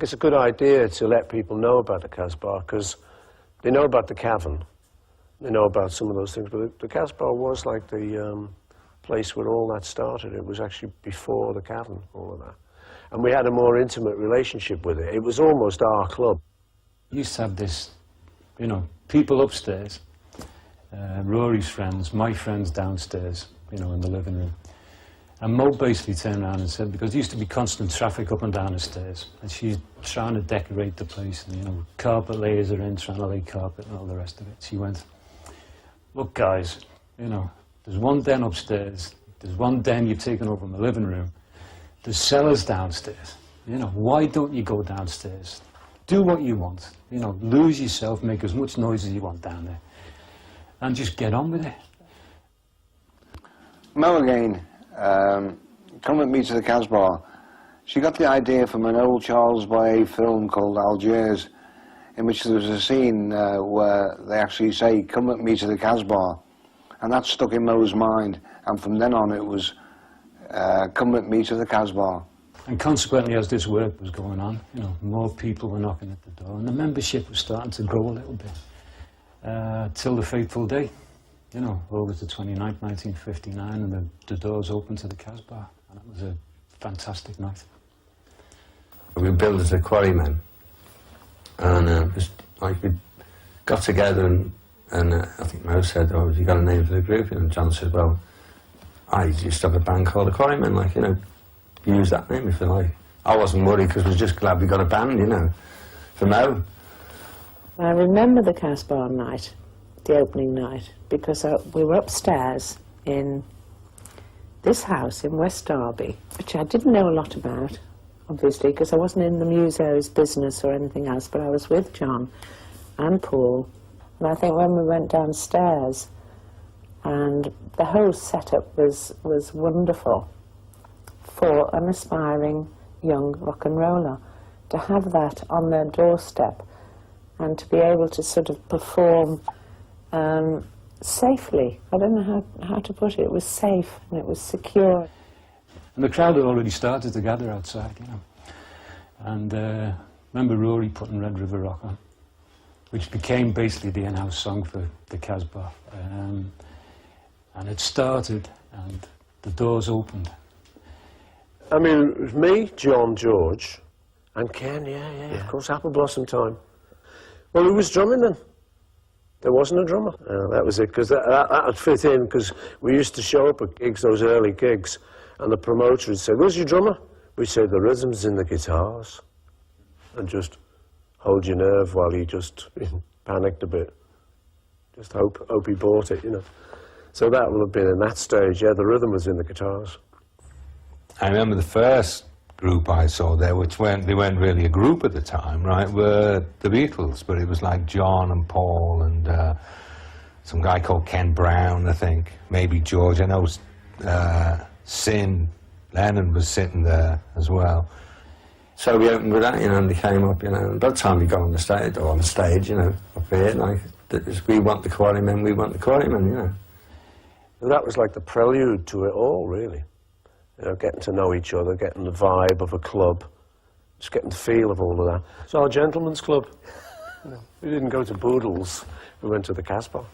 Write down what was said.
It's a good idea to let people know about the Casbah, because they know about the cavern, they know about some of those things, but the Casbah was like the place where all that started. It was actually before the cavern, all of that. And we had a more intimate relationship with it. It was almost our club. We used to have this, you know, people upstairs, Rory's friends, my friends downstairs, you know, in the living room. And Mo basically turned around and said, because there used to be constant traffic up and down the stairs, and she's trying to decorate the place, and, you know, carpet layers are in, trying to lay carpet and all the rest of it. She went, look guys, you know, there's one den upstairs, there's one den you've taken over in the living room, there's cellars downstairs, you know, why don't you go downstairs? Do what you want, you know, lose yourself, make as much noise as you want down there, and just get on with it. Mo again. Come with me to the Casbah. She got the idea from an old Charles Boyer film called Algiers, in which there was a scene where they actually say, come with me to the Casbah. And that stuck in Mo's mind, and from then on it was, come with me to the Casbah. And consequently, as this work was going on, you know, more people were knocking at the door, and the membership was starting to grow a little bit, till the fateful day. You know, August the 29th, 1959, and the doors opened to the Casbah, and it was a fantastic night. We billed as the Quarrymen, and just, like, we got together, and I think Mo said, oh, have you got a name for the group? And John said, well, I used to have a band called the Quarrymen, like, you know, use that name if you like. I wasn't worried, because we were just glad we got a band, you know, for Mo. I remember the Casbah night, the opening night, because we were upstairs in this house in West Derby, which I didn't know a lot about, obviously, because I wasn't in the museo's business or anything else, but I was with John and Paul, and I think when we went downstairs, and the whole setup was wonderful for an aspiring young rock and roller, to have that on their doorstep and to be able to sort of perform safely. I don't know how to put it. It was safe and it was secure. And the crowd had already started to gather outside, you know. And remember Rory putting Red River Rock on, which became basically the in-house song for the Casbah. And it started, and the doors opened. I mean, it was me, John, George, and Ken, yeah, of course, Apple Blossom time. Well, who was drumming then? There wasn't a drummer. That was it, because that would fit in, because we used to show up at gigs, those early gigs, and the promoter would say, where's your drummer? We'd say, the rhythm's in the guitars. And just hold your nerve while he just panicked a bit. Just hope he bought it, you know. So that would have been in that stage, yeah, the rhythm was in the guitars. I remember the first group I saw there, which they weren't really a group at the time, right, were the Beatles, but it was like John and Paul and some guy called Ken Brown, I think, maybe George. I know Lennon was sitting there as well. So we opened with that, you know, and they came up, you know, and by the time we got on the stage, you know, up here, like, we want the Quarrymen, we want the Quarrymen, you know. And that was like the prelude to it all, really. You know, getting to know each other, getting the vibe of a club, just getting the feel of all of that. It's our gentleman's club. You know, we didn't go to Boodles, we went to the Casbah.